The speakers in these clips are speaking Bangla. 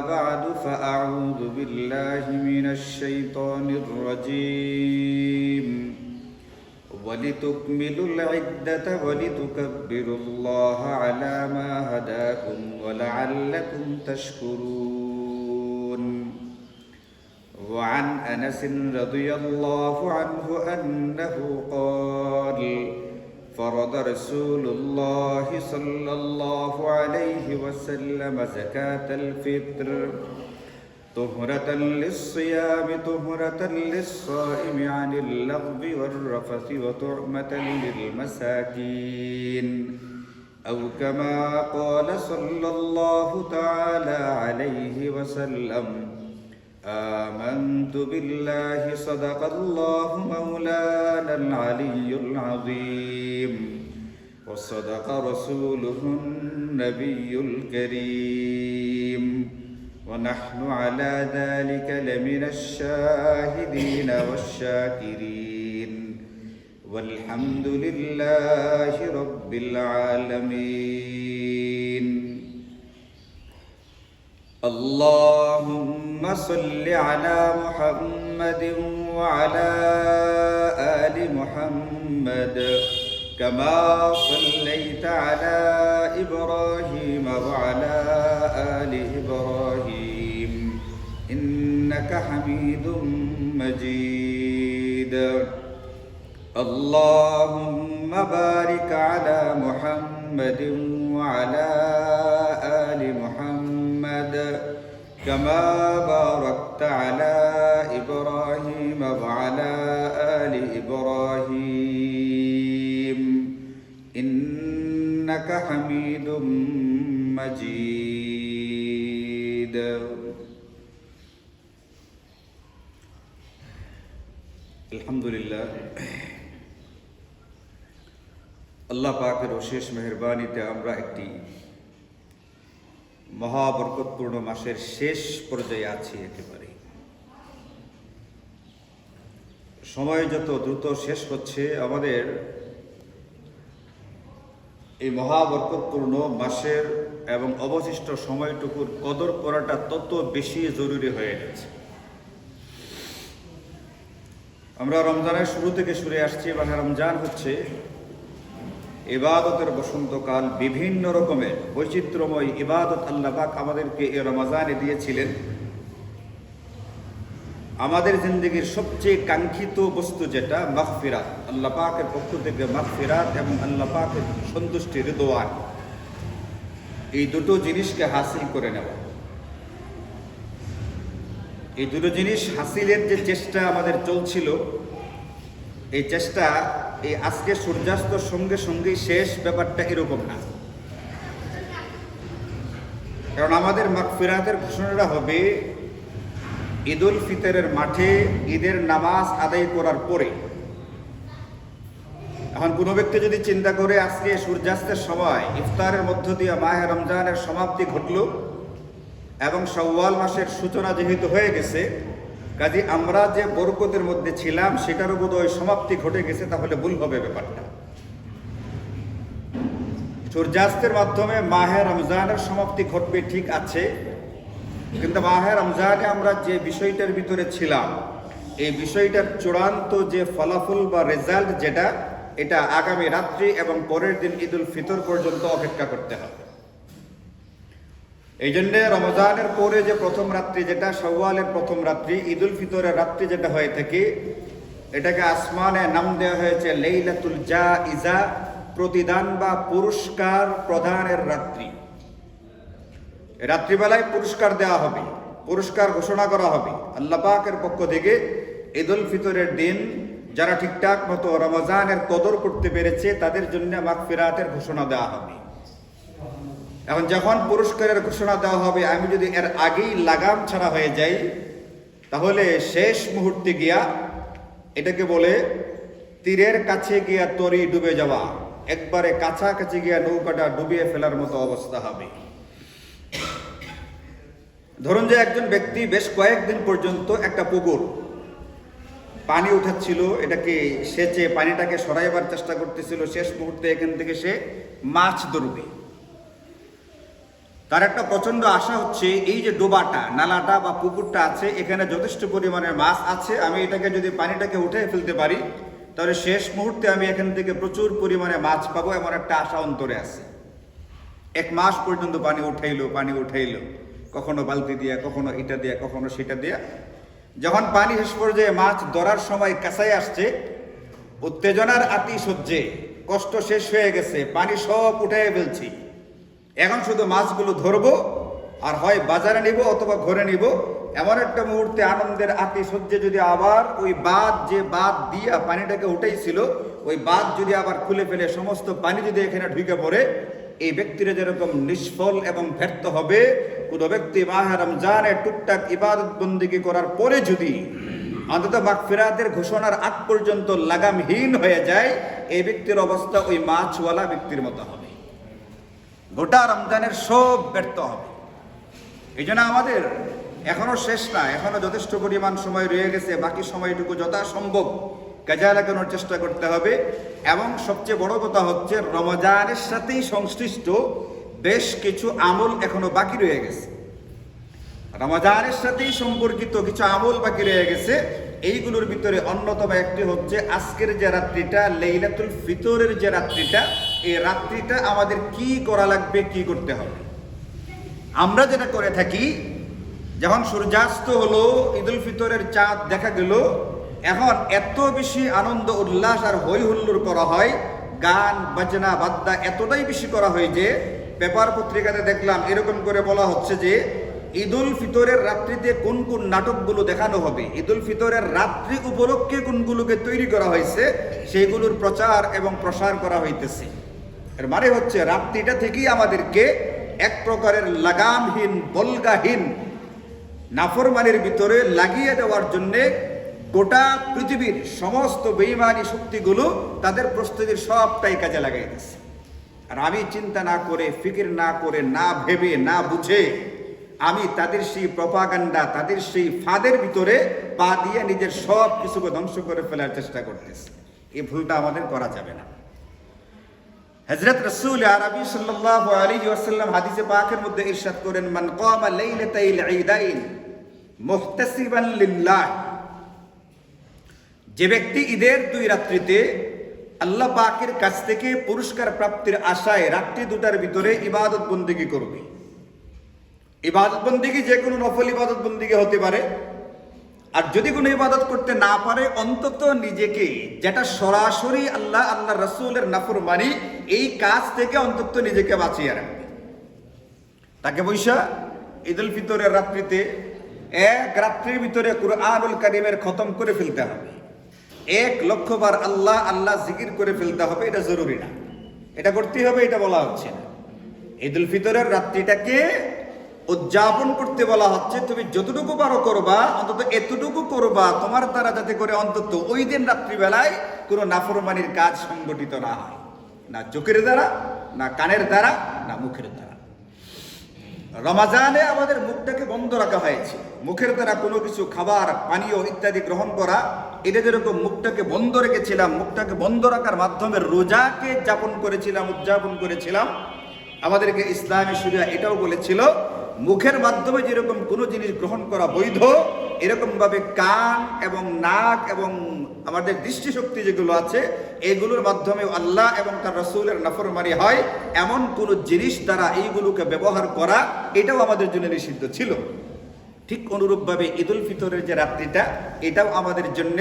بعد فأعوذ بالله من الشيطان الرجيم ولتكملوا العدة ولتكبروا الله على ما هداكم ولعلكم تشكرون وعن أنس رضي الله عنه أنه قال فرض رسول الله صلى الله عليه وسلم زكاة الفطر طهرة للصيام طهرة للصائم عن اللغو والرفث وطعمة للمساكين أو كما قال صلى الله تعالى عليه وسلم آمنت بالله صدق الله مولانا العلي العظيم وصدق رسوله النبي الكريم ونحن على ذلك لمن الشاهدين والشاكرين والحمد لله رب العالمين اللهم صل على محمد وعلى آل محمد كما صليت على إبراهيم وعلى آل إبراهيم إنك حميد مجيد اللهم بارك على محمد وعلى آل محمد كما باركت على إبراهيم وعلى آل إبراهيم إنك حميد مجيد الحمد لله আল্লাহ পাকের অশেষ মেহেরবানিতে আমরা একটি মহাবরকতপূর্ণ মাসের শেষ পর্যায়ে আছি। একেবারে সময় যত দ্রুত শেষ হচ্ছে, আমাদের এই মহাবরকতপূর্ণ মাসের এবং অবশিষ্ট সময়টুকুর কদর করাটা তত বেশি জরুরি হয়ে গেছে। আমরা রমজানের শুরু থেকে শুরু আসছি, মানে রমজান হচ্ছে ইবাদতের বসন্তকাল। বিভিন্ন রকমের বৈচিত্র্যময় ইবাদত আল্লাহ পাক আমাদেরকে এই রমজানে দিয়েছিলেন। আমাদের জিন্দেগির সবচেয়ে কাঙ্ক্ষিত বস্তু যেটা মাগফিরাত, আল্লাহ পাকের পক্ষ থেকে মাগফিরাত এবং আল্লাহ পাকের সন্তুষ্টি, রিদওয়ান, এই দুটো জিনিসকে হাসিল করে নেওয়া। এই দুটো জিনিস হাসিলের যে চেষ্টা আমাদের চলছিল, এই চেষ্টা এই আজকে সূর্যাস্তর সঙ্গে সঙ্গেই শেষ, ব্যাপারটা এরকম না। কারণ আমাদের মাগফিরাতের ঘোষণাটা হবে ঈদুল ফিতরের মাঠে ঈদের নামাজ আদায় করার পরে। এখন কোনো ব্যক্তি যদি চিন্তা করে আজকে সূর্যাস্তের সময় ইফতারের মধ্য দিয়ে মাহে রমজানের সমাপ্তি ঘটল এবং শাওয়াল মাসের সূচনা যেহেতু হয়ে গেছে, কাজে আমরা যে বরকতের মধ্যে ছিলাম সেটারও বোধহয় সমাপ্তি ঘটে গেছে, তাহলে ভুল হবে ব্যাপারটা। সূর্যাস্তের মাধ্যমে মাহে রমজানের সমাপ্তি ঘটবে ঠিক আছে, কিন্তু মাহে রমজানে আমরা যে বিষয়টার ভিতরে ছিলাম, এই বিষয়টার চূড়ান্ত যে ফলাফল বা রেজাল্ট যেটা, এটা আগামী রাত্রি এবং পরের দিন ঈদুল ফিতর পর্যন্ত অপেক্ষা করতে হবে। এই জন্যে রমজানের পরে যে প্রথম রাত্রি, যেটা শাওয়ালের প্রথম রাত্রি, ঈদুল ফিতরের রাত্রি যেটা হয়ে থাকে, এটাকে আসমানে নাম দেওয়া হয়েছে লাইলাতুল জাইজা, প্রতিদান বা পুরস্কার প্রদানের রাত্রি। রাত্রিবেলায় পুরস্কার দেওয়া হবে, পুরস্কার ঘোষণা করা হবে আল্লাহ পাকের পক্ষ থেকে। ঈদুল ফিতরের দিন যারা ঠিকঠাক মতো রমজানের কদর করতে পেরেছে তাদের জন্য মাগফিরাতের ঘোষণা দেওয়া হবে। এখন যখন পুরস্কারের ঘোষণা দেওয়া হবে, আমি যদি এর আগেই লাগাম ছাড়া হয়ে যাই, তাহলে শেষ মুহূর্তে গিয়া, এটাকে বলে তীরের কাছে গিয়া তরি ডুবে যাওয়া, একবারে কাছাকাছি গিয়া নৌকাটা ডুবিয়ে ফেলার মতো অবস্থা হবে। ধরুন যে একজন ব্যক্তি বেশ কয়েকদিন পর্যন্ত একটা পুকুর পানি উঠাচ্ছিল, এটাকে সেচে পানিটাকে সরাইবার চেষ্টা করতেছিল, শেষ মুহূর্তে এখান থেকে সে মাছ ধরবে। তার একটা প্রচন্ড আশা হচ্ছে এই যে ডোবাটা, নালাটা বা পুকুরটা আছে, এখানে যথেষ্ট পরিমাণে মাছ আছে, আমি এটাকে যদি পানিটাকে উঠে ফেলতে পারি তাহলে শেষ মুহূর্তে আমি এখান থেকে প্রচুর পরিমাণে মাছ পাবো, এমন একটা আশা অন্তরে আছে। 1 মাস পর্যন্ত পানি উঠাইলো, কখনো বালতি দিয়া, কখনো এটা দিয়া, কখনো সেটা দিয়া। যখন পানি শেষ পর্যায়ে মাছ ধরার সময় কাছায় আসছে, উত্তেজনার আতিশয্যে কষ্ট শেষ হয়ে গেছে, পানি সব উঠাই ফেলছি, এখন শুধু মাছগুলো ধরবো আর হয় বাজারে নিব অথবা ঘরে নিব। এমন একটা মুহূর্তে আনন্দের আতিশয্যে যদি আবার ওই বাঁধ দিয়া পানিটাকে উঠাইছিল, ওই বাঁধ যদি আবার খুলে ফেলে সমস্ত পানি যদি এখানে ঢুকে পড়ে, এই ব্যক্তিরা যেরকম নিষ্ফল এবং ব্যর্থ হবে, কোনো ব্যক্তি মাহে রমজানে টুকটাক ইবাদত বন্দেগী করার পরে যদি অন্তত মাগফিরাতের ঘোষণার আগ পর্যন্ত লাগামহীন হয়ে যায়, এই ব্যক্তির অবস্থা ওই মাছওয়ালা ব্যক্তির মতো হবে, গোটা রমজানের সব ব্যর্থ হবে। এই জন্য আমাদের এখনো শেষ না, এখনো যথেষ্ট পরিমাণ সময় রয়ে গেছে, বাকি সময়টুকু যথাসম্ভব কাজে লাগানোর চেষ্টা করতে হবে। এবং সবচেয়ে বড় কথা হচ্ছে রমজানের সাথেই সংশ্লিষ্ট বেশ কিছু আমল এখনো বাকি রয়ে গেছে, রমজানের সাথেই সম্পর্কিত কিছু আমল বাকি রয়ে গেছে। এইগুলোর ভিতরে অন্যতম একটি হচ্ছে আজকের যে রাত্রিটা, লাইলাতুল ফিতরের যে রাত্রিটা, এই রাত্রিটা আমাদের কি করা লাগবে, কি করতে হবে। আমরা যেটা করে থাকি, যখন সূর্যাস্ত হলো, ঈদুল ফিতরের চাঁদ দেখা গেল, এখন এত বেশি আনন্দ উল্লাস আর হই হুল্লোড় করা হয়, গান বাজনা বাদ্যা এতটাই বেশি করা হয় যে পেপার পত্রিকাতে দেখলাম এরকম করে বলা হচ্ছে যে ঈদুল ফিতরের রাত্রিতে কোন কোন নাটকগুলো দেখানো হবে, ঈদুল ফিতরের রাত্রি উপলক্ষে কোনগুলোকে তৈরি করা হয়েছে, সেইগুলোর প্রচার এবং প্রসার করা হইতেছে। এর মানে হচ্ছে রাত্রিটা থেকেই আমাদেরকে এক প্রকারের লাগামহীন, বলগাহীন নাফরমানের ভিতরে লাগিয়ে দেওয়ার জন্যে গোটা পৃথিবীর সমস্ত বেঈমানি শক্তিগুলো তাদের প্রস্তুতির সবটাই কাজে লাগাইতেছে। আর আমি চিন্তা না করে, ফিকির না করে, না ভেবে, না বুঝে আমি তাদের সেই প্রপাগান্ডা, তাদের সেই ফাঁদের ভিতরে পা দিয়ে নিজের সব কিছুকে ধ্বংস করে ফেলার চেষ্টা করতেছে। এই ভুলটা আমাদের করা যাবে না। হযরত রাসূল আরবি সাল্লাল্লাহু আলাইহি ওয়াসাল্লাম হাদিসে পাকের মধ্যে ইরশাদ করেন, মান কামা লাইলাতাইল ঈদাইন মুহতাসিবান লিল্লাহ, যে ব্যক্তি ঈদের 2 রাত্রিতে আল্লাহ পাকের কাছ থেকে পুরস্কার প্রাপ্তির আশায় রাত্রি 2টার ভিতরে ইবাদত বন্দেগী করবে। ইবাদত বন্দেগী যে কোনো নফল ইবাদত বন্দেগী হতে পারে, আর যদি কোনো ইবাদত করতে না পারে অন্তত নিজেকে, যেটা সরাসরি আল্লাহ রাসূলের নাফরমানি, এই কাজ থেকে অন্তত নিজেকে বাঁচিয়ে রাখবে। তাকে বৈশা ঈদুল ফিতরের রাত্রিতে 1 রাত্রির ভিতরে কুরআনুল কারীমের খতম করে ফেলতে হবে, 1 লক্ষ বার আল্লাহ জিকির করে ফেলতে হবে। এটা জরুরি না, এটা করতেই হবে এটা বলা হচ্ছে না। ঈদুল ফিতরের রাত্রিটাকে উদযাপন করতে বলা হচ্ছে, তুমি যতটুকু পারো করবা, অন্তত এতটুকু করবা তোমার দ্বারা, যাতে করে অন্তত ওই দিন রাত্রিবেলায় কোনো নাফরমানির কাজ সংগঠিত না হয়, না চোখের দ্বারা, না কানের দ্বারা, না মুখের দ্বারা। রমজানে আমাদের মুখটাকে বন্ধ রাখা হয়েছে, মুখের দ্বারা কোনো কিছু খাবার, পানীয় ইত্যাদি গ্রহণ করা, এটা যেরকম মুখটাকে বন্ধ রেখেছিলাম, মুখটাকে বন্ধ রাখার মাধ্যমে রোজাকে উদযাপন করেছিলাম, আমাদেরকে ইসলামী শরিয়া এটাও বলেছিল মুখের মাধ্যমে যেরকম কোনো জিনিস গ্রহণ করা বৈধ, এরকম ভাবে কান এবং নাক এবং আমাদের দৃষ্টিশক্তি যেগুলো আছে, এগুলোর মাধ্যমে আল্লাহ এবং তার রাসূলের নাফরমানি হয়, এমন কোনো জিনিস দ্বারা এইগুলোকে ব্যবহার করা, এটাও আমাদের জন্য নিষিদ্ধ ছিল। ঠিক অনুরূপভাবে ঈদুল ফিতরের যে রাত্রিটা, এটাও আমাদের জন্য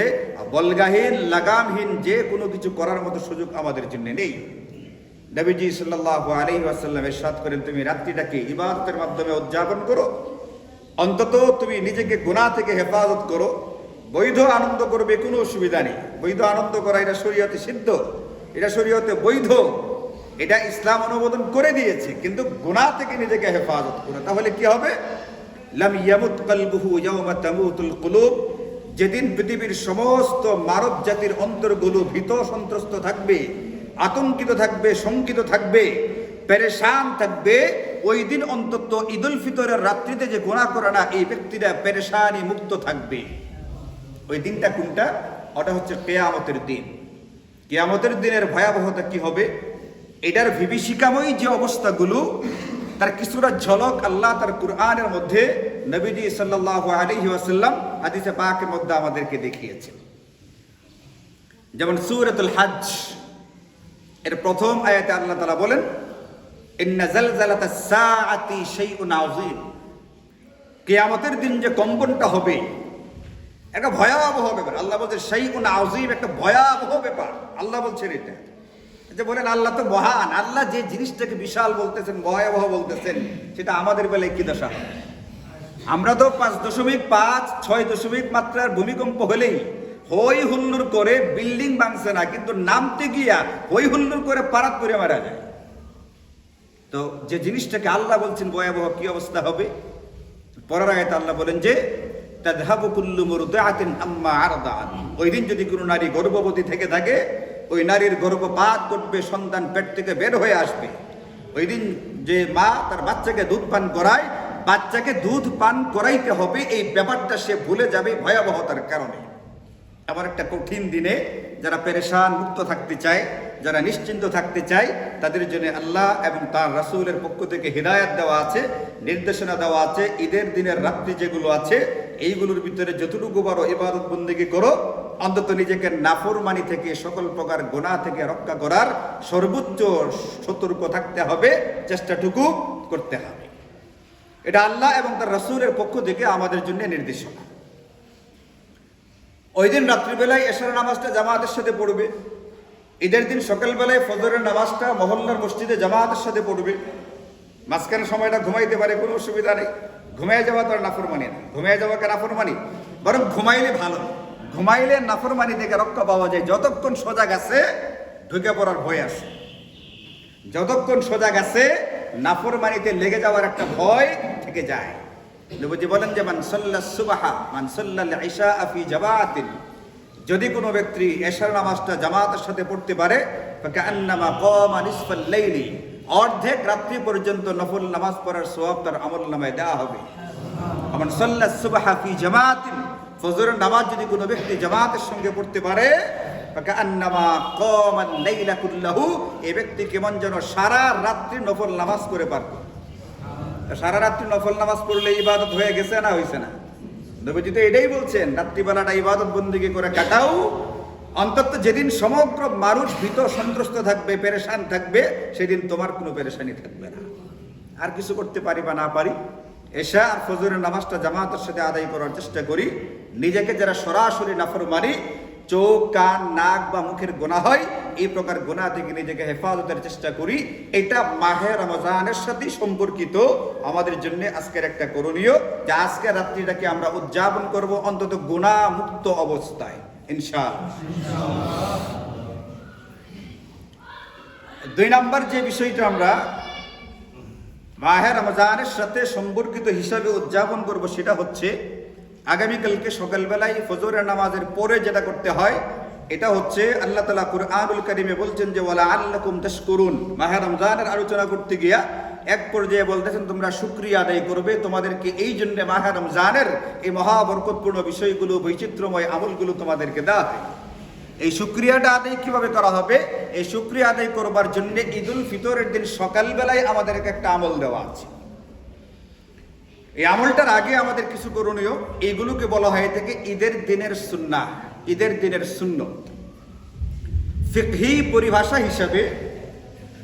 বলগাহীন, লাগামহীন যে কোনো কিছু করার মতো সুযোগ আমাদের জন্য নেই। নবীজি সাল্লাল্লাহু আলাইহি ওয়াসাল্লাম ইরশাদ করেন, তুমি রাত্রিটাকে ইবাদতের মাধ্যমে উদযাপন করো, অন্তত তুমি নিজেকে গুনাহ থেকে হেফাজত করো। বৈধ আনন্দ করবে, কোনো অসুবিধা নেই, বৈধ আনন্দ করা এটা শরীয়তে সিদ্ধ, এটা শরীয়তে বৈধ, এটা ইসলাম অনুমোদন করে দিয়েছে, কিন্তু গুনাহ থেকে নিজেকে হেফাজত করো। তাহলে কি হবে? লাম ইয়ামুত কলবুহু ইয়াওমা তামুতুল কুলুব, যেদিন পৃথিবীর সমস্ত মানব জাতির অন্তরগুলো ভীত সন্ত্রস্ত থাকবে, আতঙ্কিত থাকবে, শঙ্কিত থাকবে, পেরেশান থাকবে, ওই দিন অন্তত ঈদুল ফিতরের রাত্রিতে যে গুনাহ করে না, এই ব্যক্তিরা পেরেশানি মুক্ত থাকবে। ওই দিনটা কোনটা? ওটা হচ্ছে কিয়ামতের দিন। কিয়ামতের দিনের ভয়াবহতা কি হবে, এটার বিভীষিকাময়ী যে অবস্থাগুলো, তার কিছুটা ঝলক আল্লাহ তার কুরআনের মধ্যে নবীজি সাল্লাল্লাহু আলাইহি ওয়াসাল্লাম হাদিসে পাকের মধ্যে আমাদেরকে দেখিয়েছেন। যেমন সূরাতুল হজ এর প্রথম আয়াতে আল্লাহ তাআলা বলেন, ইন্না জালজালাতাস সাআতি শাইউন আযীম, কিয়ামতের দিন যে কম্পনটা হবে একটা ভয়াবহ ব্যাপার। আল্লাহ বলছেন শাইউন আযীম, একটা ভয়াবহ ব্যাপার। আল্লাহ বলছেন এটা, যে বলেন আল্লাহ তো মহান, আল্লাহ যে জিনিসটাকে বিশাল বলতেছেন, ভয়াবহ বলতেছেন, সেটা আমাদের বেলায় কি দশা হবে? আমরা তো 5.5 6 মাত্রার ভূমিকম্প হলেই হই হুল্লোড় করে বিল্ডিং ভাঙছে না, কিন্তু নামতে গিয়া হই হুল্লোড় করে পারাত করে মারা যায়। তো যে জিনিসটাকে আল্লাহ বলছেন ভয়াবহ, কি অবস্থা হবে? পরের আয়াতে আল্লাহ বলেন যে তাযহাবু কুল্লু মুরদিআতিন আম্মা আরদাআত, ওই দিন যদি কোনো নারী গর্ভবতী থেকে থাকে, ওই নারীর গর্ভপাত করবে, সন্তান পেট থেকে বের হয়ে আসবে। ওই দিন যে মা তার বাচ্চাকে দুধ পান করায়, বাচ্চাকে দুধ পান করাইতে হবে, এই ব্যাপারটা সে ভুলে যাবে ভয়াবহতার কারণে। আবার একটা কঠিন দিনে যারা পেরেশান মুক্ত থাকতে চায়, যারা নিশ্চিন্ত থাকতে চায়, তাদের জন্য আল্লাহ এবং তার রাসূলের পক্ষ থেকে হিদায়াত দেওয়া আছে, নির্দেশনা দেওয়া আছে। ঈদের দিনের রাত্রি যেগুলো আছে, এইগুলোর ভিতরে যতটুকু বড় ইবাদত বন্দেগী করো, অন্তত নিজেকে নাফরমানি থেকে, সকল প্রকার গুনাহ থেকে রক্ষা করার সর্বোচ্চ সতর্ক থাকতে হবে, চেষ্টাটুকু করতে হবে। এটা আল্লাহ এবং তার রাসূলের পক্ষ থেকে আমাদের জন্য নির্দেশনা। ওই দিন রাত্রিবেলায় এশার নামাজটা জামাতের সাথে পড়বে। ঈদের দিন সকালবেলায় ফজরের নামাজটা মহল্লার মসজিদে জামাতের সাথে পড়বে। মাঝখানে সময়টা ঘুমাইতে পারে, কোনো অসুবিধা নেই। ঘুমাইয়ে যাওয়া তো আর নাফরমানি না, ঘুমাইয়ে যাওয়াকে নাফরমানি, বরং ঘুমাইলে ভালো। ঘুমাইলে নাফরমানি থেকে রক্ষা পাওয়া যায়। যতক্ষণ সজাগ আছে ঢুকে পড়ার ভয় আসে, যতক্ষণ সজাগ আছে নাফরমানিতে লেগে যাওয়ার একটা ভয় থেকে যায়। নবীজি বলেন যে মান সাল্লা সুবহা মান সাল্লাল ইশা ফি জামাআতিন, যদি কোনো ব্যক্তি এশার নামাজটা জামাতের সাথে পড়তে পারে, ফাকান্নামা কামা নিসফাল লাইলি, অর্ধেক রাত্রি পর্যন্ত নফল নামাজ পড়ার সওয়াব তার আমলনামায় দেওয়া হবে। মান সাল্লা সুবহা ফি জামাআতিন, ফজরের নামাজ যদি কোনো ব্যক্তি জামাতের সঙ্গে পড়তে পারে, ফাকান্নামা কামাল লাইলা কুল্লাহু, এই ব্যক্তি কেমন যেন সারা রাত্রি নফল নামাজ করে পারবে। সারা রাত্রি নফল নামাজ পড়লে ইবাদত হয়ে গেছে না হয়েছে না? নবীজি তো এটাই বলছেন, রাত্রিবেলাটা ইবাদত বন্দেগী করে কাটাও, অন্তত যেদিন সমগ্র মানুষ ভীত সন্ত্রস্ত থাকবে, পেরেশান থাকবে, সেদিন তোমার কোনো পেরেশানি থাকবে না। আর কিছু করতে পারি বা না পারি, এশা আর ফজরের নামাজটা জামাতের সাথে আদায় করার চেষ্টা করি। নিজেকে যারা সরাসরি নাফরমানি, চোখ, কান, নাক বা মুখের গুনাহ হয়, এই প্রকার গুনাহ থেকে নিজেকে হেফাজতের চেষ্টা করি। এটা মাহে রমজানের সাথে সম্পর্কিত আমাদের জন্য আজকের একটা করণীয়, যে আজকের রাত্রিটাকে আমরা উদযাপন করব অন্তত গুনাহ মুক্ত অবস্থায় ইনশাআল্লাহ। 2 নম্বর যে বিষয়টা আমরা মাহে রমজানের সাথে সম্পর্কিত হিসাবে উদযাপন করব, সেটা হচ্ছে আগামীকালকে সকালবেলায় ফজরের নামাজের পরে যেটা করতে হয়, এটা হচ্ছে আল্লাহ তাআলা কুরআনুল কারীমে বলছেন যে ওয়ালা আল্লাকুম তাশকুরুন। মাহে রমজানের আলোচনা করতে গিয়া এক পর্যায়ে বলতেছেন তোমরা শুকরিয়া আদায় করবে। তোমাদেরকে এই জন্য মাহে রমজানের এই মহাবরকতপূর্ণ বিষয়গুলো, বৈচিত্র্যময় আমলগুলো তোমাদেরকে দেওয়া হয়। এই শুকরিয়াটা আদায় কিভাবে করা হবে? এই শুকরিয়া আদায় করবার জন্য ঈদুল ফিতরের দিন সকালবেলায় আমাদেরকে একটা আমল দেওয়া আছে। এই আমলটার আগে আমাদের কিছু করণীয়, এইগুলোকে বলা হয়ে থাকে ঈদের দিনের সুন্নাহ, ঈদের দিনের সুন্নত। ফিকহি পরিভাষা হিসাবে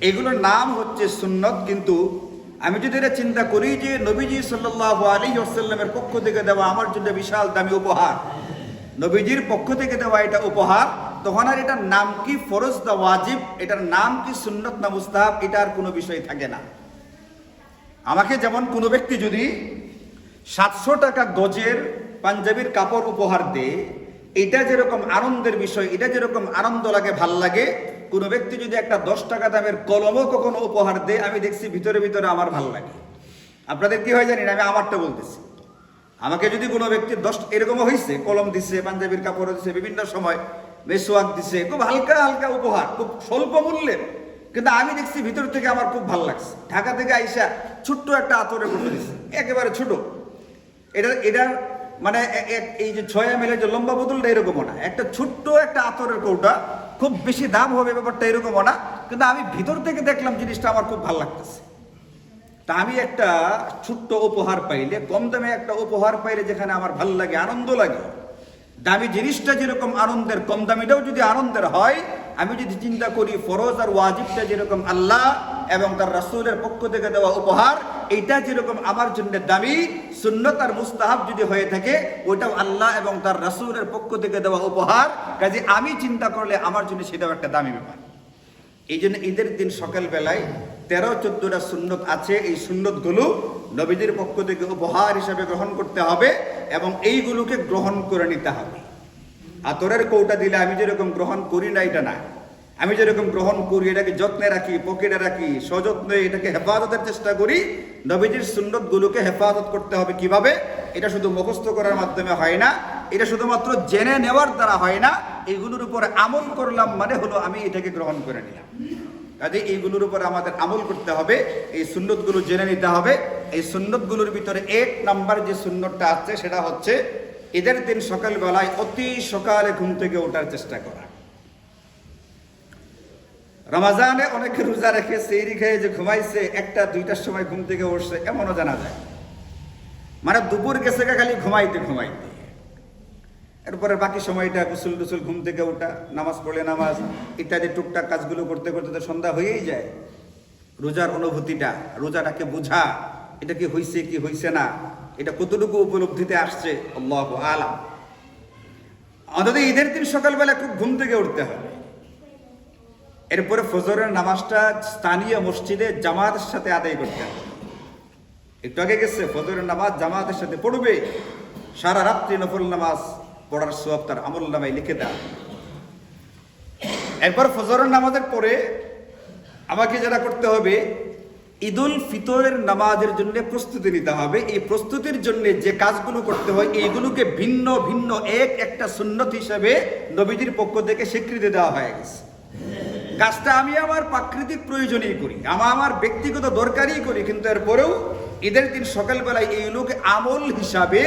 এগুলোর নাম হচ্ছে সুন্নত, কিন্তু আমি যদি এটা চিন্তা করি যে নবীজি সাল্লাল্লাহু আলাইহি ওয়াসাল্লামের পক্ষ থেকে দেওয়া আমার জন্য বিশাল দামি উপহার, নবীজির পক্ষ থেকে দেওয়া এটা উপহার, তখন আর এটার নাম কি ফরজ না ওয়াজিব, এটার নাম কি সুন্নত না মুস্তাহাব, এটার কোনো বিষয় থাকে না। আমাকে যেমন কোনো ব্যক্তি যদি 700 টাকা গজের পাঞ্জাবির কাপড় উপহার দেয়, এটা যেরকম আনন্দের বিষয়, এটা যেরকম আনন্দ লাগে, ভাল লাগে, কোনো ব্যক্তি যদি একটা 10 টাকা দামের কলমও কখনো উপহার দেয়, আমি দেখছি ভিতরে ভিতরে আমার ভাল লাগে। আপনাদের কি হয় জানি না, আমি আমারটা বলতেছি। আমাকে যদি কোনো ব্যক্তি 10, এরকমও হয়েছে, কলম দিচ্ছে, পাঞ্জাবির কাপড় দিচ্ছে, বিভিন্ন সময় মেসওয়াক দিচ্ছে, খুব হালকা হালকা উপহার, খুব স্বল্প মূল্যের, কিন্তু আমি দেখছি ভিতর থেকে আমার খুব ভালো লাগছে। ঢাকা থেকে আইসা ছোট্ট একটা আতরের কৌটো দিচ্ছে, একেবারে ছোট। এটার মানে এই যে 6 ml যে লম্বা বোতলটা এরকমও না, একটা ছোট্ট একটা আতরের কৌটা, খুব বেশি দাম হবে ব্যাপারটা এরকমও না, কিন্তু আমি ভিতর থেকে দেখলাম জিনিসটা আমার খুব ভালো লাগতেছে। তা আমি একটা ছোট্ট উপহার পাইলে, কম দামে একটা উপহার পাইলে যেখানে আমার ভালো লাগে, আনন্দ লাগে, দামি জিনিসটা যেরকম আনন্দের, কম দামিটাও যদি আনন্দের হয়, আমি যদি চিন্তা করি ফরজ আর ওয়াজিবটা যেরকম আল্লাহ এবং তার রাসূলের পক্ষ থেকে দেওয়া উপহার, এইটা যেরকম আমার জন্য দামি, সুন্নত আর মুস্তাহাব যদি হয়ে থাকে ওইটাও আল্লাহ এবং তার রাসূলের পক্ষ থেকে দেওয়া উপহার, কাজে আমি চিন্তা করলে আমার জন্য সেটাও একটা দামি ব্যাপার। এই জন্য ঈদের দিন সকালবেলায় 13-14টা সুন্নত আছে, এই সুন্নতগুলো নবীদের পক্ষ থেকে উপহার হিসাবে গ্রহণ করতে হবে এবং এইগুলোকে গ্রহণ করে নিতে হবে। আতরের কৌটা দিলে আমি যেরকম গ্রহণ করি না এটা না, আমি যেরকম গ্রহণ করি এটাকে যত্নে রাখি, পকেটে রাখি, সযত্নে এটাকে হেফাজতের চেষ্টা করি। নবীজির সুন্নতগুলোকে হেফাজত করতে হবে কিভাবে? এটা শুধু মুখস্থ করার মাধ্যমে হয় না, এটা শুধুমাত্র জেনে নেওয়ার দ্বারা হয় না, এইগুলোর উপরে আমল করলাম মানে হলো আমি এটাকে গ্রহণ করে নিলাম। কাজে এইগুলোর উপরে আমাদের আমল করতে হবে, এই সুন্নতগুলো জেনে নিতে হবে। এই সুন্নতগুলোর ভিতরে 1 নাম্বার যে সুন্নতটা আছে সেটা হচ্ছে ঈদের দিন সকালবেলায় অতি সকালে ঘুম থেকে ওঠার চেষ্টা করা। রমজানে অনেকে রোজা রেখে সেহরি খেয়ে যে ঘুমাইছে 1টা-2টার সময় ঘুম থেকে উঠছে এমনও জানা যায়, মানে দুপুর গেছে খালি ঘুমাইতে ঘুমাইতে। এরপরে বাকি সময়টা গোসল টুসল, ঘুম থেকে ওঠা, নামাজ পড়লে নামাজ ইত্যাদি টুকটাক কাজগুলো করতে করতে তো সন্ধ্যা হয়েই যায়। রোজার অনুভূতিটা, রোজাটাকে বোঝা, এটা কি হইছে কি হইছে না, এটা কতটুকু উপলব্ধিতে আসছে আল্লাহু আলাম। অন্তত ঈদের দিন সকালবেলা খুব ঘুম থেকে উঠতে হবে। এরপরে ফজরের নামাজটা স্থানীয় মসজিদে জামাতের সাথে আদায় করতে হবে। একটু আগে গেছে, ফজরের নামাজ জামাতের সাথে পড়বে, সারা রাত্রি নফল নামাজ পড়ার সওয়াব তার আমলনামায় লিখে দেয়। এরপর ফজরের নামাজের পরে আমাকে যেটা করতে হবে, ঈদুল ফিতরের নামাজের জন্য প্রস্তুতি নিতে হবে। এই প্রস্তুতির জন্য যে কাজগুলো করতে হয় এইগুলোকে ভিন্ন ভিন্ন একটা সুন্নত হিসেবে নবীজির পক্ষ থেকে স্বীকৃতি দেওয়া হয়ে গেছে। কাজটা আমি আমার প্রাকৃতিক প্রয়োজনেই করি, আমার ব্যক্তিগত দরকারই করি, কিন্তু এরপরেও ঈদের দিন সকালবেলায় এইগুলোকে আমল হিসাবে,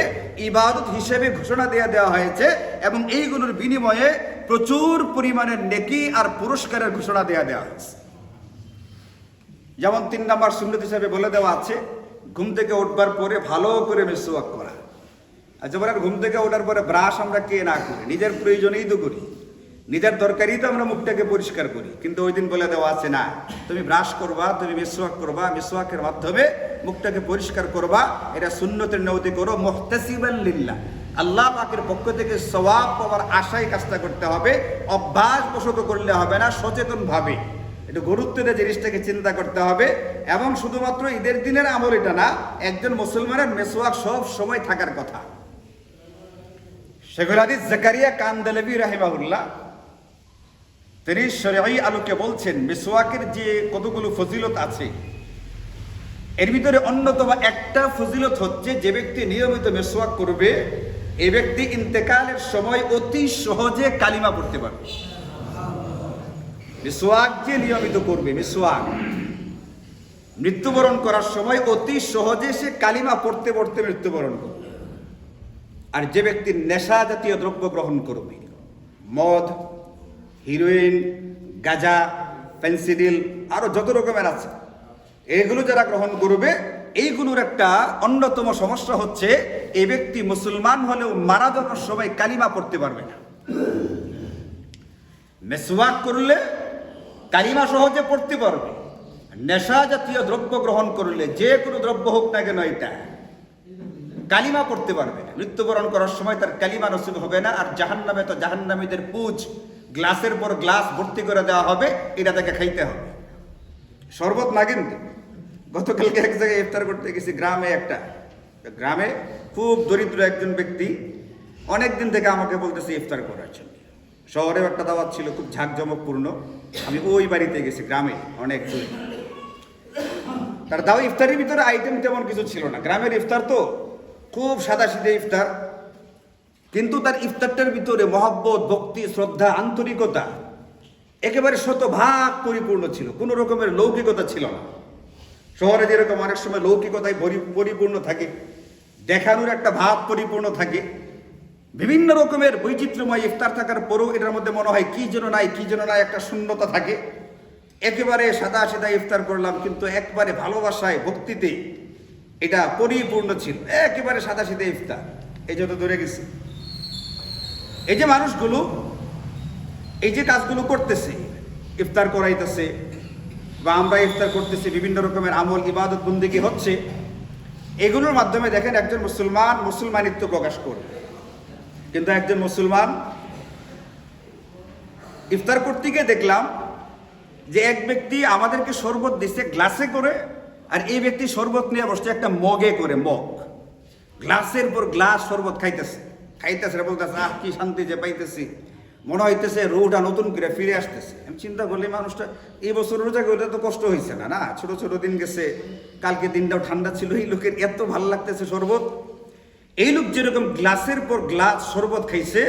ইবাদত হিসেবে ঘোষণা দেওয়া হয়েছে এবং এইগুলোর বিনিময়ে প্রচুর পরিমাণের নেকি আর পুরস্কারের ঘোষণা দেওয়া হয়েছে। যেমন 3 নাম্বার সুন্নত হিসাবে বলে দেওয়া আছে, ঘুম থেকে উঠবার পরে ভালো করে মিসওয়াক করা। আচ্ছা বলেন, ঘুম থেকে ওঠার পরে ব্রাশ আমরা কে না করি? নিজের প্রয়োজনেই তো করি, নিজের দরকারই তো আমরা মুখটাকে পরিষ্কার করি। কিন্তু ওই দিন বলে দেওয়া আছে না, তুমি ব্রাশ করবা, তুমি মিসওয়াক করবা, মিসওয়াকের মাধ্যমে মুখটাকে পরিষ্কার করবা, এটা সুন্নতের নিয়তি করো মুহতাসিবান লিল্লাহ, আল্লাহ পাকের পক্ষ থেকে সওয়াব পাওয়ার আশায় কাজটা করতে হবে। অভ্যাসবশত করলে হবে না, সচেতন ভাবে একটু গুরুত্ব দিয়ে জিনিসটাকে চিন্তা করতে হবে। এবং শুধুমাত্র ঈদের দিনের আমল এটা না, একজন মুসলমানের মিসওয়াক সব সময় থাকার কথা। শেখুল হাদিস জাকারিয়া কানদালভি রাহিমাহুল্লাহ তিনি শরঈ আলোকে বলছেন, মিসওয়াকের যে কতগুলো ফজিলত আছে এর ভিতরে অন্যতম একটা ফজিলত হচ্ছে, যে ব্যক্তি নিয়মিত মিসওয়াক করবে এই ব্যক্তি ইন্তেকালের সময় অতি সহজে কালিমা পড়তে পারবে। মিসওয়াক যে নিয়মিত করবে, মিসওয়াক মৃত্যুবরণ করার সময় অতি সহজে সে কালিমা পড়তে পড়তে মৃত্যুবরণ করবে। আর যে ব্যক্তি নেশা জাতীয় দ্রব্য গ্রহণ করবে, মদ, হিরোইন, গাঁজা, ফেন্সিডিল, আরো যত রকমের আছে, এগুলো যারা গ্রহণ করবে এইগুলোর একটা অন্যতম সমস্যা হচ্ছে এই ব্যক্তি মুসলমান হলেও মারা যাওয়ার সময় কালিমা পড়তে পারবে না। মিসওয়াক করলে কালিমা সহজে পড়তে পারবে, নেশা জাতীয় দ্রব্য গ্রহণ করলে, যে কোনো দ্রব্য হোক না কেন, এটা কালিমা পড়তে পারবে না। মৃত্যুবরণ করার সময় তার কালিমা নসিব হবে না। আর জাহান্নামে তো জাহান্নামীদের পুঁজ গ্লাসের পর গ্লাস ভর্তি করে দেওয়া হবে, এটা তাকে খাইতে হবে। শরবত না কিন্তু, গতকালকে এক জায়গায় ইফতার করতে গেছি গ্রামে খুব দরিদ্র একজন ব্যক্তি অনেকদিন থেকে আমাকে বলতেছে ইফতার করার জন্য। শহরেও একটা দাওয়াত ছিল খুব ঝাঁকজমকপূর্ণ, আমি ওই বাড়িতে গেছি, গ্রামে অনেক দূরে। তার দাওয়া ইফতারের ভিতরে আইটেম তেমন কিছু ছিল না, গ্রামের ইফতার তো খুব সাদাসিধে ইফতার, কিন্তু তার ইফতারটার ভিতরে মহব্বত, ভক্তি, শ্রদ্ধা, আন্তরিকতা একেবারে শতভাগ পরিপূর্ণ ছিল, কোনো রকমের লৌকিকতা ছিল না। শহরে যেরকম অনেক সময় লৌকিকতায় পরিপূর্ণ থাকে, দেখানোর একটা ভাব পরিপূর্ণ থাকে, বিভিন্ন রকমের বৈচিত্র্যময় ইফতার থাকার পরেও এটার মধ্যে মনে হয় কি যেন নাই একটা শূন্যতা থাকে। একেবারে সাদা সাদা ইফতার করলাম, কিন্তু একবারে ভালোবাসায় ভক্তিতে এটা পরিপূর্ণ ছিল, একেবারে সাদা সিধা ইফতার, এই যত ধরে গেছে। এই যে মানুষগুলো এই যে কাজগুলো করতেছে, ইফতার করাইতেছে বা আমরা ইফতার করতেছি, বিভিন্ন রকমের আমল ইবাদত বন্দেগী হচ্ছে, এগুলোর মাধ্যমে দেখেন একজন মুসলমান মুসলমানিত্ব প্রকাশ করে। কিন্তু একজন মুসলমান ইফতার করতে গিয়ে দেখলাম যে এক ব্যক্তি আমাদেরকে শরবত দিচ্ছে গ্লাসে করে, আর এই ব্যক্তি শরবত নিয়ে বসছে একটা মগে করে, মগ, গ্লাসের পর গ্লাস শরবত খাইতেছে বলতেছে আহ কি শান্তি যে পাইতেছি, মনে হইতেছে রোটা নতুন করে ফিরে আসতেছে। আমি চিন্তা করলি মানুষটা এই বছর রোজা করলে তো কষ্ট হয়েছে না, না ছোট ছোট দিন গেছে, কালকে দিনটাও ঠান্ডা ছিল, এই লোকের এত ভালো লাগতেছে শরবত। এই লোক যেরকম গ্লাসের পর গ্লাস শরবত খাইছে,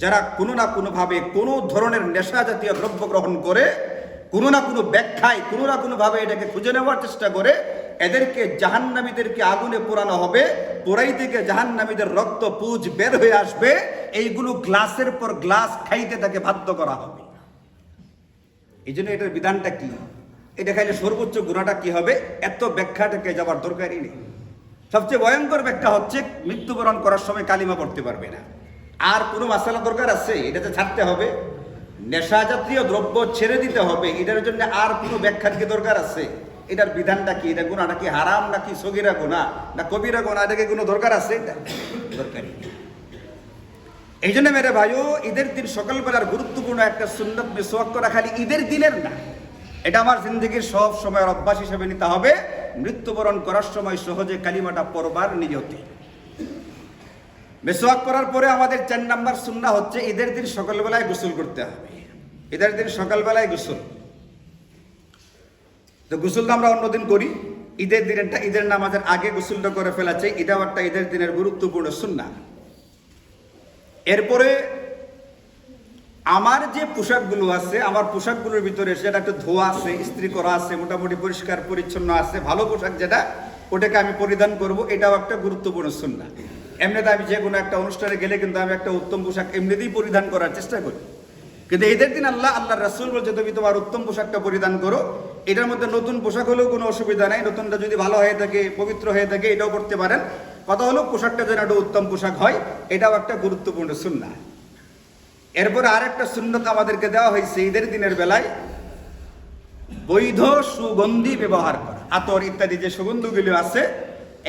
যারা কোনো না কোনোভাবে কোনো ধরনের নেশা জাতীয় দ্রব্য গ্রহণ করে, কোনো না কোনো ব্যাখ্যায় কোনো না কোনোভাবে এটাকে খুঁজে নেওয়ার চেষ্টা করে, এদেরকে জাহান্নামীদেরকে আগুনে পোড়ানো হবে, পোড়াই থেকে জাহান্নামীদের রক্ত পুঁজ বের হয়ে আসবে, এইগুলো গ্লাসের পর গ্লাস খাইতে তাকে বাধ্য করা হবে। এই জন্য এটার বিধানটা কি, এটা খাইলে সর্বোচ্চ গুণাটা কি হবে, এত ব্যাখ্যাটাকে যাবার দরকারই নেই। সবচেয়ে ভয়ঙ্কর ব্যাখ্যা হচ্ছে মৃত্যুবরণ করার সময় কালিমা পড়তে পারবে না। আর কোনো মাসালা দরকার আছে? এটাতে ছাড়তে হবে, নেশা জাতীয় দ্রব্য ছেড়ে দিতে হবে, এটার জন্য আর কোনো ব্যাখ্যার কি দরকার আছে? এটার বিধানটা কি, এটা গুণাটা কি হারাম নাকি সগীরা গুনাহ না কবিরা গুনাহ, এটাকে কোনো দরকার আছে? এটা দরকারই। এই জন্য মেরে ভাইও, ঈদের দিন সকালবেলার গুরুত্বপূর্ণ একটা সুন্নত মিসওয়াক করা খালি ঈদের দিনের না, এটা আমার জিন্দগির সব সময়ের অভ্যাস হিসেবে নিতে হবে। মৃত্যুবরণ করার সময় সহজে কালিমাটা পড়বার নিয়তে। মিসওয়াক করার পরে আমাদের 4 নাম্বার সুন্নাহ হচ্ছে ঈদের দিন সকালবেলায় গোসল করতে হবে। ঈদের দিন সকালবেলায় গোসল, তো গোসলটা আমরা অন্যদিন করি, ঈদের দিনটা ঈদের নামাজের আগে গোসলটা করে ফেলা চাই, এটাও একটা ঈদের দিনের গুরুত্বপূর্ণ সুন্নাহ। এরপরে আমার যে পোশাকগুলো আছে, আমার পোশাকগুলোর ভিতরে সেটা একটু ধোয়া আছে, ইস্ত্রি করা আছে, মোটামুটি পরিষ্কার পরিচ্ছন্ন আছে, ভালো পোশাক যেটা, ওটাকে আমি পরিধান করব, এটাও একটা গুরুত্বপূর্ণ সুন্নাহ। এমনিতে আমি যে কোনো একটা অনুষ্ঠানে গেলে কিন্তু আমি একটা উত্তম পোশাক এমনিতেই পরিধান করার চেষ্টা করি, কিন্তু ঈদের দিন আল্লাহর রাসূল বলছে তুমি তোমার উত্তম পোশাকটা পরিধান করো। এটার মধ্যে নতুন পোশাক হলেও কোনো অসুবিধা নাই, নতুনটা যদি ভালো হয়ে থাকে, পবিত্র হয়ে থাকে, এটাও করতে পারেন। কথা হলো পোশাকটা যেন একটা উত্তম পোশাক হয়, এটাও একটা গুরুত্বপূর্ণ সুন্নাহ। এরপরে আরেকটা সুন্নত আমাদেরকে দেওয়া হয়েছে ঈদের দিনের বেলায়, বৈধ সুগন্ধি ব্যবহার করা। আতর ইত্যাদি যে সুগন্ধগুলো আছে,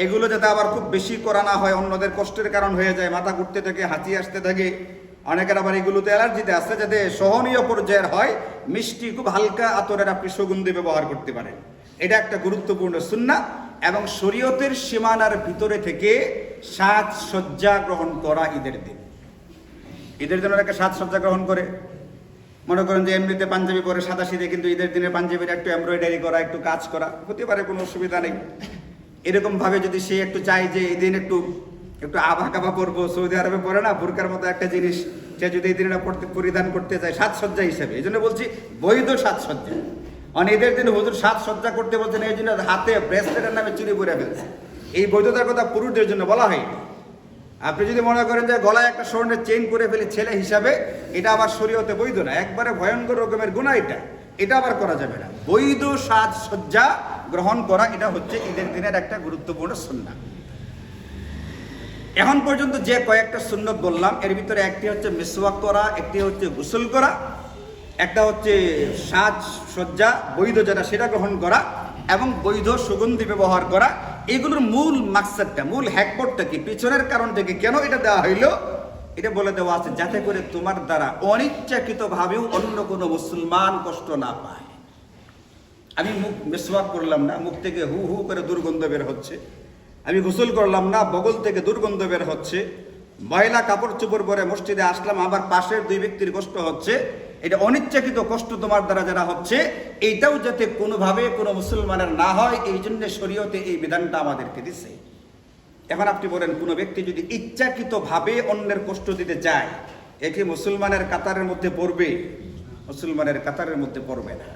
এগুলো যাতে আবার খুব বেশি করা না হয়, অন্যদের কষ্টের কারণ হয়ে যায়, মাথা ঘুরতে থাকে, হাঁচি আসতে থাকে, অনেকের আবার এগুলোতে অ্যালার্জিতে আসছে, যাতে সহনীয় পর্যায়ের হয়, মিষ্টি খুব হালকা আতরের আপনি সুগন্ধি ব্যবহার করতে পারেন, এটা একটা গুরুত্বপূর্ণ সুন্নাহ। এবং শরীয়তের সীমানার ভিতরে থেকে সাজসজ্জা গ্রহণ করা ঈদের দিন। ঈদের দিন অনেকে সাজসজ্জা গ্রহণ করে, মনে করেন যে এমনিতে পাঞ্জাবি পরে সাদা সিধে, কিন্তু ঈদের দিনে পাঞ্জাবির একটু এমব্রয়ডারি করা, একটু কাজ করা হতে পারে, কোনো অসুবিধা নেই। এরকম ভাবে যদি সে একটু চায় যে এই দিন একটু আভা কাভা পরবো, সৌদি আরবে পরে না বোরকার মতো একটা জিনিস, সে যদি এই দিনে পরিধান করতে চায় সাজসজ্জা হিসেবে, এই জন্য বলছি বৈধ সাজসজ্জা। ঈদের দিন হুজুর সাজসজ্জা করতে বলছেন, এই জন্য হাতে ব্রেসলেটের নামে চুরি করে ফেলছে, এই বৈধতার কথা পুরুষদের জন্য বলা হয়নি। আপনি যদি মনে করেন যে গলায় একটা স্বর্ণের চেইন করে ফেলে ছেলে হিসাবে, এটা আবার শরীয়তে বৈধ না, একবারে ভয়ঙ্কর রকমের গুনাহ এটা আবার করা যাবে না। বৈধ সাজসজ্জা গ্রহণ করা, এটা হচ্ছে ঈদের দিনের একটা গুরুত্বপূর্ণ সুন্নাহ। এখন পর্যন্ত যে কয়েকটা সুন্নত বললাম, এর ভিতরে একটি হচ্ছে মিসওয়াক করা, একটি হচ্ছে গোসল করা, একটা হচ্ছে সাজসজ্জা বৈধ যেটা সেটা গ্রহণ করা, এবং বৈধ সুগন্ধি ব্যবহার করা। এগুলোর মূল মাকসাদটা, মূল হ্যাকপটটা কি, পিছনের কারণ থেকে কেন এটা দেওয়া হইলো, এটা বলে দেওয়া আছে যাতে করে তোমার দ্বারা অনিচ্ছাকৃতভাবেও অন্য কোনো মুসলমান কষ্ট না পায়। আমি মুখ মিসওয়াক করলাম না, মুখ থেকে হু হু করে দুর্গন্ধ বের হচ্ছে, আমি গোসল করলাম না, বগল থেকে দুর্গন্ধ বের হচ্ছে, ময়লা কাপড় চোপড় পরে মসজিদে আসলাম, আবার পাশের 2 ব্যক্তির কষ্ট হচ্ছে, এটা অনিচ্ছাকৃত কষ্ট তোমার দ্বারা যারা হচ্ছে, এইটাও যাতে কোনোভাবে কোনো মুসলমানের না হয়, এই জন্য শরীয়তে এই বিধানটা আমাদেরকে দিছে। এখন আপনি বলেন, কোনো ব্যক্তি যদি ইচ্ছাকৃতভাবে অন্যের কষ্ট দিতে চায়, একে মুসলমানের কাতারের মধ্যে পড়বে? মুসলমানের কাতারের মধ্যে পড়বে না।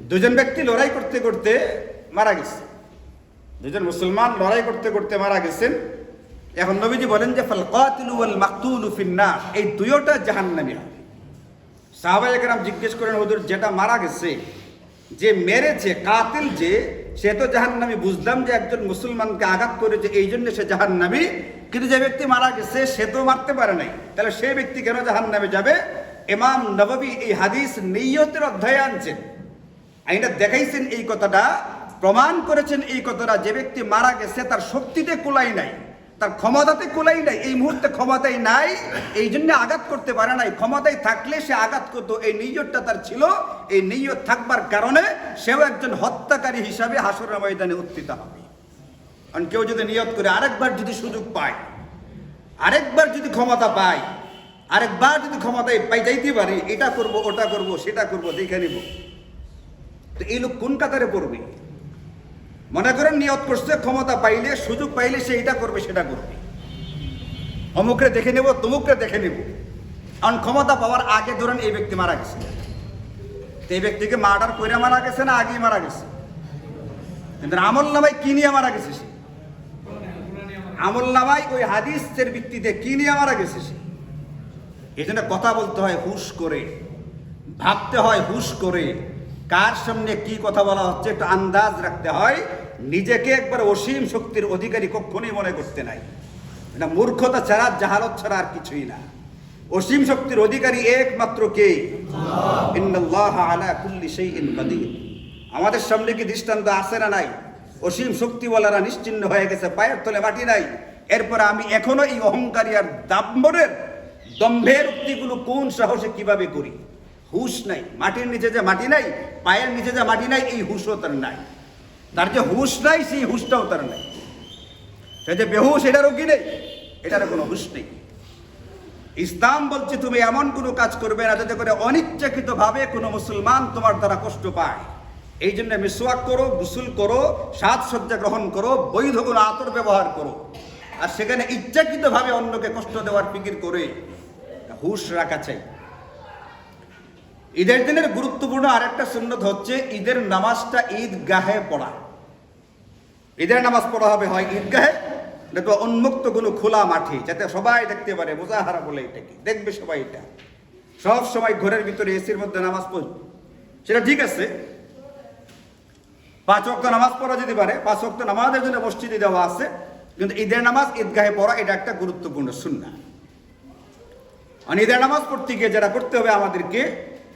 2জন ব্যক্তি লড়াই করতে করতে মারা গেছে, 2জন মুসলমান লড়াই করতে করতে মারা গেছেন। এখন নবীজি বলেন যে ফাল কাতিলু ওয়াল মাকতুলু ফিন্নার, এই দুইটা জাহান্নামী হবে। সাহাবায়ে কেরাম জিজ্ঞেস করেন, হুজুর যেটা মারা গেছে, যে মেরেছে, কাতিল যে, সে তো জাহান্নামী। বুঝলাম যে একজন মুসলমানকে আঘাত করেছে এই জন্য সে জাহান্নামী, কিন্তু যে ব্যক্তি মারা গেছে সে তো মারতে পারে নাই, তাহলে সেই ব্যক্তি কেন জাহান্নামে যাবে? ইমাম নববী এই হাদিস নিয়তের অধ্যায়ে আনছেন, এটা দেখাইছেন, এই কথাটা প্রমাণ করেছেন। এই কথাটা, যে ব্যক্তি মারা গেছে তার শক্তিতে কুলাই নাই, তার ক্ষমতাতে কুলাই নাই, এই মুহূর্তে ক্ষমতাই নাই, এই জন্য আঘাত করতে পারে নাই। ক্ষমতায় থাকলে সে আঘাত করতো, এই নিয়তটা তার ছিল। এই নিয়ত থাকবার কারণে সেও একজন হত্যাকারী হিসাবে হাসরের ময়দানে উত্থিত হবে। কারণ কেউ যদি নিয়ত করে আরেকবার যদি সুযোগ পায়, আরেকবার যদি ক্ষমতা পায়, আরেকবার যদি ক্ষমতায় পাই যাইতে পারি, এটা করব, ওটা করব, সেটা করব, দেখে নিব, তো এই লোক কোন কাতারে পড়বে? মনে করেন নিয়ত করছে ক্ষমতা পাইলে, সুযোগ পাইলে সে এটা করবে, সেটা করবে, অমুকরে দেখে নেব, তমুকরে দেখে নেব। কারণ ক্ষমতা পাওয়ার আগে ধরেন এই ব্যক্তি মারা গেছে, এই ব্যক্তিকে মার্ডার করে মারা গেছে না আগেই মারা গেছে? কিন্তু আমল নামায় কি নিয়ে মারা গেছে সে? আমল নামায় ওই হাদিসের ভিত্তিতে কি নিয়ে মারা গেছে সে? এই জন্য কথা বলতে হয় হুশ করে, ভাবতে হয় হুশ করে, কার সামনে কি কথা বলা হচ্ছে একটু আন্দাজ রাখতে হয়। নিজেকে একবার অসীম শক্তির অধিকারী কখনোই মনে করতে নাই, এটা মূর্খতা ছাড়া, জাহালত ছাড়া আর কিছুই না। অসীম শক্তির অধিকারী একমাত্র কে? ইন্নাল্লাহা আলা কুল্লি শাইইন কাদির। আমাদের সামনে কি দৃষ্টান্ত আছে না নাই? অসীম শক্তিওয়ালারা নিশ্চিহ্ন হয়ে গেছে, পায়ের তলে মাটি নাই। এরপরে আমি এখনো এই অহংকারী আর দম্ভের উক্তিগুলো কোন সাহসে কিভাবে করি? হুশ নাই, মাটির নিচে যে মাটি নাই, পায়ের নিচে যে মাটি নাই, এই হুশও তার নাই। তার যে হুশ নাই, সেই হুশটাও তার নাই। সে যে বেহুশ, এটারও কি নেই? এটারও কোনো হুশ নেই। ইসলাম বলছে তুমি এমন কোনো কাজ করবে না যাতে করে অনিচ্ছাকৃতভাবে কোনো মুসলমান তোমার দ্বারা কষ্ট পায়। এই জন্য মিসওয়াক করো, গোসল করো, সাজসজ্জা গ্রহণ করো, বৈধ কোনো আতর ব্যবহার করো। আর সেখানে ইচ্ছাকৃতভাবে অন্যকে কষ্ট দেওয়ার ফিকির করে হুশ রাখা চাই। ঈদের দিনের গুরুত্বপূর্ণ আরেকটা সুন্নত হচ্ছে ঈদের নামাজটা ঈদগাহে পড়া। ঈদের নামাজ পড়া হবে হয় ঈদগাহে, নয়তো উন্মুক্ত কোনো খোলা মাঠে, যাতে সবাই দেখতে পারে। মুজাহারা বলে এটাকে, দেখবে সবাই। এটা সব সময় ঘরের ভিতরে এসির মধ্যে নামাজ পড়বে, সেটা ঠিক আছে। 5 ওয়াক্ত নামাজ পড়া যেতে পারে, 5 ওয়াক্ত নামাজের জন্য মসজিদে দেওয়া আছে, কিন্তু ঈদের নামাজ ঈদগাহে পড়া এটা একটা গুরুত্বপূর্ণ সুন্নাহ। আর ঈদের নামাজ পড়তে গিয়ে যারা করতে হবে আমাদেরকে,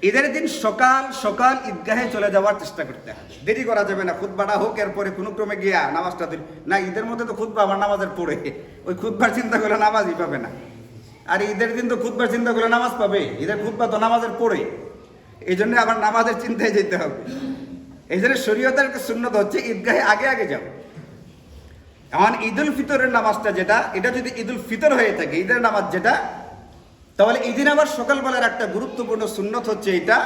ঈদের দিন সকাল সকাল ঈদগাহে চলে যাওয়ার চেষ্টা করতে হবে, দেরি করা যাবে না। খুতবাটা হোক, এরপরে কোনো ক্রমে গিয়া নামাজটা না, ঈদের মধ্যে তো খুতবা আবার নামাজের পড়ে, ওই খুতবার চিন্তা করে নামাজই পাবে না। আর ঈদের দিন তো খুতবার চিন্তা করে নামাজ পাবে, ঈদের খুতবা তো নামাজের পড়ে, এই জন্য আবার নামাজের চিন্তায় যেতে হবে। এই জন্য শরীয়তের একটা সুন্নত হচ্ছে ঈদগাহে আগে আগে যাও। এখন ঈদুল ফিতরের নামাজটা যেটা, এটা যদি ঈদুল ফিতর হয়ে থাকে ঈদের নামাজ যেটা, তাহলে এই দিন আবার সকালবেলার একটা গুরুত্বপূর্ণ সুন্নত হচ্ছে এটা,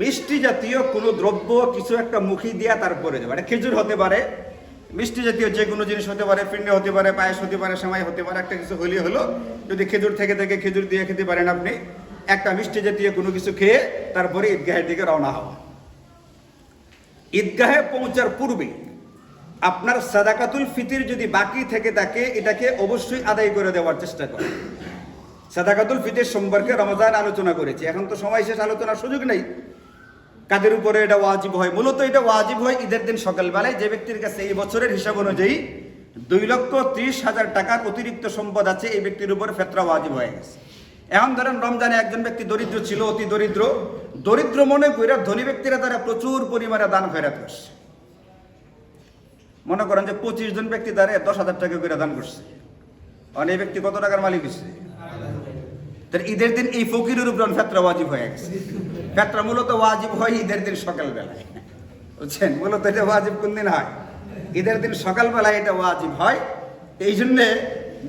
মিষ্টি জাতীয় কোনো দ্রব্য কিছু একটা মুখে দিয়া তারপরে দেবে। এটা খেজুর হতে পারে, মিষ্টি জাতীয় যে কোনো জিনিস হতে পারে, পিণ্ডে হতে পারে, পায়েস হতে পারে, সেমাই হতে পারে, একটা কিছু হলেই হলো। যদি খেজুর থেকে খেজুর দিয়ে খেতে পারেন আপনি, একটা মিষ্টি জাতীয় কোনো কিছু খেয়ে তারপরে ঈদগাহের দিকে রওনা হওয়া। ঈদগাহে পৌঁছার পূর্বে আপনার সাদাকাতুল ফিতর যদি বাকি থেকে থাকে, এটাকে অবশ্যই আদায় করে দেওয়ার চেষ্টা করেন। সাদাকাতুল ফিতর সম্পর্কে রমজান আলোচনা করেছি, এখন তো সময় শেষ, আলোচনার সুযোগ নেই কাদের উপরে এটা ওয়াজিব হয়। মূলত এটা ওয়াজিব হয় ঈদের দিন সকালবেলায়। যে ব্যক্তির কাছে এই বছরের হিসাব অনুযায়ী 2,30,000 টাকার অতিরিক্ত সম্পদ আছে, এই ব্যক্তির উপরে ফিতরা ওয়াজিব হয়ে গেছে। এখন ধরেন রমজানে একজন ব্যক্তি দরিদ্র ছিল, অতি দরিদ্র মনে করে ধনী ব্যক্তিরা তারা প্রচুর পরিমাণে দান খয়রাত করছে। মনে করেন যে 25 জন ব্যক্তি তারা 10,000 টাকা করে দান করছে, আর এই ব্যক্তি কত টাকার মালিক হচ্ছে? তার ঈদের দিন এই ফকিরের উপর ফিতরা ওয়াজিব হয়ে গেছে। ফিতরা মূলত ওয়াজিব হয় ঈদের দিন সকালবেলায়, বুঝছেন? মূলত এটা ওয়াজিব কোন দিন হয়? ঈদের দিন সকালবেলায় এটা ওয়াজিব হয়। এই জন্যে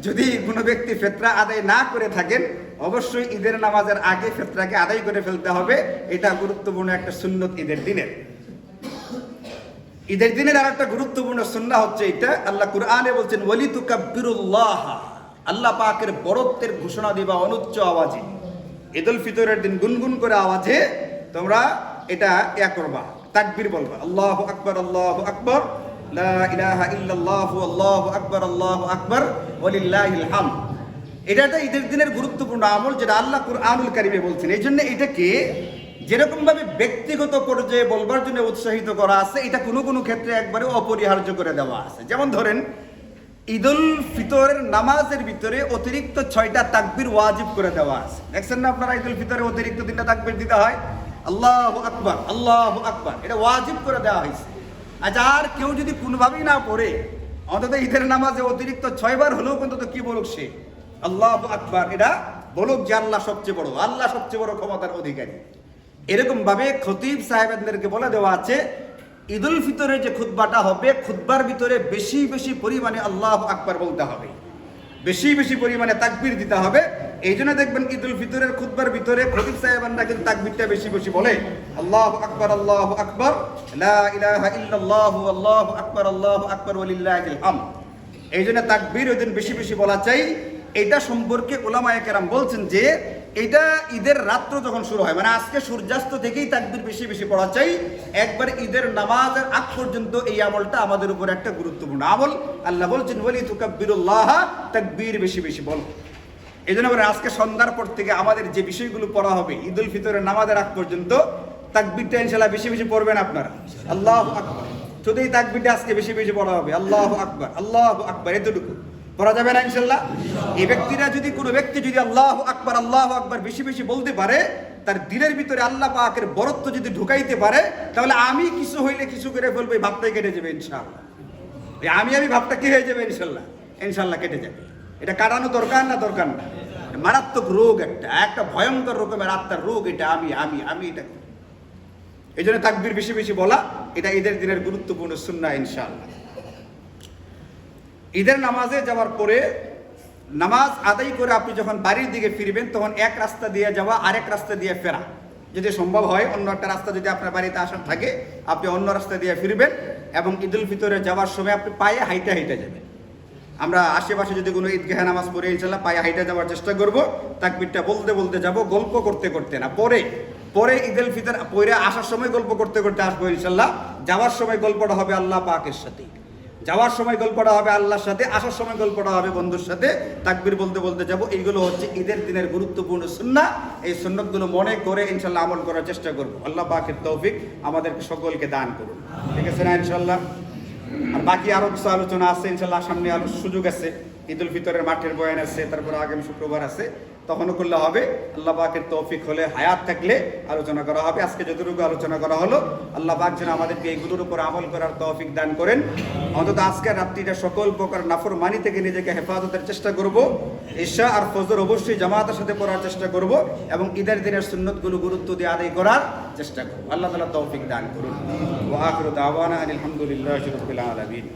যদি কোনো ব্যক্তি ফিতরা আদায় না করে থাকেন, অবশ্যই ঈদের নামাজের আগে ফিতরাকে আদায় করে ফেলতে হবে। এটা গুরুত্বপূর্ণ একটা সুন্নত ঈদের দিনের। ঈদের দিনের আর একটা গুরুত্বপূর্ণ সুন্নাহ হচ্ছে এটা, আল্লাহ কুরআনে বলছেন ওয়ালিতুকাব্বিরুল্লাহ, আল্লাহ পাকের বড়ত্বের ঘোষণা দিবা অনুচ্চ আওয়াজে। ঈদুল ফিতরের দিন গুনগুন করে আওয়াজে তোমরা এটা করবা, তাকবীর বলবা, আল্লাহু আকবার, আল্লাহু আকবার, লা ইলাহা ইল্লাল্লাহু, আল্লাহু আকবার, আল্লাহু আকবার, ওয়ালিল্লাহিল হামদ। এটা একটা ঈদের দিনের গুরুত্বপূর্ণ আমল, যেটা আল্লাহ কুরআনুল কারীমে বলছেন। এই জন্য এটাকে যেরকমভাবে ব্যক্তিগত পর্যায়ে বলবার জন্য উৎসাহিত করা আছে, এটা কোনো কোনো ক্ষেত্রে একবারে অপরিহার্য করে দেওয়া আছে। যেমন ধরেন, ঈদুল ফিতরের নামাজের ভিতরে অতিরিক্ত 6টা তাকবীর ওয়াজিব করে দেওয়া আছে। দেখছেন না আপনারা, ঈদুল ফিতরে অতিরিক্ত 3টা তাকবীর দিতে হয়, আল্লাহু আকবার, আল্লাহু আকবার, এটা ওয়াজিব করে দেওয়া হয়েছে। আচ্ছা, আর কেউ যদি কোনোভাবেই না পড়ে, অন্তত ঈদের নামাজে অতিরিক্ত 6 বার হলেও অন্তত কি বলুক সে, আল্লাহু আকবার, এটা বলুক যে আল্লাহ সবচেয়ে বড়, আল্লাহ সবচেয়ে বড় ক্ষমতার অধিকারী। এরকম ভাবে খতিব সাহেবদেরকে বলে দেওয়া আছে, ঈদুল ফিতরের যে খুতবাটা হবে, খুতবার ভিতরে বেশি বেশি পরিমাণে আল্লাহু আকবার বলতে হবে, বেশি বেশি পরিমাণে তাকবীর দিতে হবে। এই জন্য দেখবেন ঈদুল ফিতরের খুতবার ভিতরে খতিব সাহেবরা কিন্তু তাকবীরটা বেশি বেশি বলে, আল্লাহু আকবার, আল্লাহু আকবার, লা ইলাহা ইল্লাল্লাহু, আল্লাহু আকবার ওয়ালিল্লাহিল হামদ। এই জন্য তাকবীর ওই দিন বেশি বেশি বলা চাই। এটা সম্পর্কে উলামায়ে কেরাম বলছেন যে এটা ঈদের রাত্র যখন শুরু হয়, মানে আজকে সূর্যাস্ত থেকেই তাকবীর বেশি বেশি পড়া চাই, একবার ঈদের নামাজের আগ পর্যন্ত। এই আমলটা আমাদের উপর একটা গুরুত্বপূর্ণ আমল। আল্লাহ বলছেন ওয়ালি তুকাব্বিরুল্লাহ, তাকবীর বেশি বেশি বল। এই জন্য আজকে সন্ধ্যার পর থেকে আমাদের যে বিষয়গুলো পড়া হবে ঈদুল ফিতরের নামাজের আগ পর্যন্ত, তাকবীরটা ইনশাআল্লাহ বেশি বেশি পড়বেন আপনারা, আল্লাহু আকবার। শুধু এই তাকবীরটা আজকে বেশি বেশি পড়া হবে, আল্লাহু আকবার, আল্লাহু আকবার, এতটুকু পড়া যাবে না ইনশাআল্লাহ। এই ব্যক্তিরা যদি, কোনো ব্যক্তি যদি আল্লাহু আকবার বেশি বেশি বলতে পারে, তার দিলের ভিতরে আল্লাহ পাকের বরত্ব যদি ঢুকাইতে পারে, তাহলে আমি কিছু হইলে কিছু করে বলবো, এই ভাবটাই কেটে যাবে ইনশাআল্লাহ। এই আমি ভাবটা কি হয়ে যাবে ইনশাআল্লাহ, ইনশাআল্লাহ কেটে যাবে। এটা কাটানো দরকার না, দরকার না। মারাত্মক রোগ, একটা ভয়ঙ্কর রকমের আত্মার রোগ এটা, আমি এটা। এই জন্য তাকবীর বেশি বেশি বলা, এটা ঈদের দিনের গুরুত্বপূর্ণ সুন্নাহ ইনশাআল্লাহ। ঈদের নামাজে যাওয়ার পরে, নামাজ আদায় করে আপনি যখন বাড়ির দিকে ফিরবেন, তখন এক রাস্তা দিয়ে যাওয়া, আরেক রাস্তা দিয়ে ফেরা, যদি সম্ভব হয়। অন্য একটা রাস্তা যদি আপনার বাড়িতে আসার থাকে, আপনি অন্য রাস্তা দিয়ে ফিরবেন। এবং ঈদুল ফিতরে যাওয়ার সময় আপনি পায়ে হাইটে হাইটে যাবেন। আমরা আশেপাশে যদি কোনো ঈদগাহে নামাজ পড়ে ইনশাআল্লাহ পায়ে হাইটে যাওয়ার চেষ্টা করব। তাকবীরটা বলতে বলতে যাব, গল্প করতে করতে না। পরে ঈদুল ফিতর পরে আসার সময় গল্প করতে করতে আসবো ইনশাআল্লাহ। যাওয়ার সময় গল্পটা হবে আল্লাহ পাকের সাথে, যাওয়ার সময় গল্পটা হবে আল্লাহর সাথে, আসার সময় গল্পটা হবে বন্ধুর সাথে। তাকবীর বলতে বলতে যাব। এইগুলো হচ্ছে ঈদের দিনের গুরুত্বপূর্ণ সুন্নাহ। এই সুন্নাতগুলো মনে করে ইনশাআল্লাহ আমল করার চেষ্টা করব। আল্লাহ পাকের তৌফিক আমাদেরকে সকলকে দান করুন। ঠিক আছে না ইনশাআল্লাহ? আর বাকি আরো কিছু আলোচনা আছে ইনশাআল্লাহ, সামনে আরো সুযোগ আছে। ঈদুল ফিতরের মাঠের বয়ান আছে, তারপরে আগামী শুক্রবার আছে, তখনও করলে হবে। আল্লাহ পাকের তৌফিক হলে, হায়াত থাকলে আলোচনা করা হবে। আজকে যতটুকু আলোচনা করা হলো, আল্লাহ পাক যেন আমাদেরকে এইগুলোর উপর আমল করার তৌফিক দান করেন। অন্তত আজকের রাত্রিটা সকল প্রকার নাফরমানি থেকে নিজেকে হেফাজতের চেষ্টা করব। ঈশা আর ফজর অবশ্যই জামাতের সাথে পড়ার চেষ্টা করব, এবং ঈদের দিনের সুন্নতগুলো গুরুত্ব দিয়ে আদায় করার চেষ্টা করব। আল্লাহ তাআলা তৌফিক দান করুন। ওয়া আখিরু দাওয়ানা আলহামদুলিল্লাহি রাব্বিল আলামিন।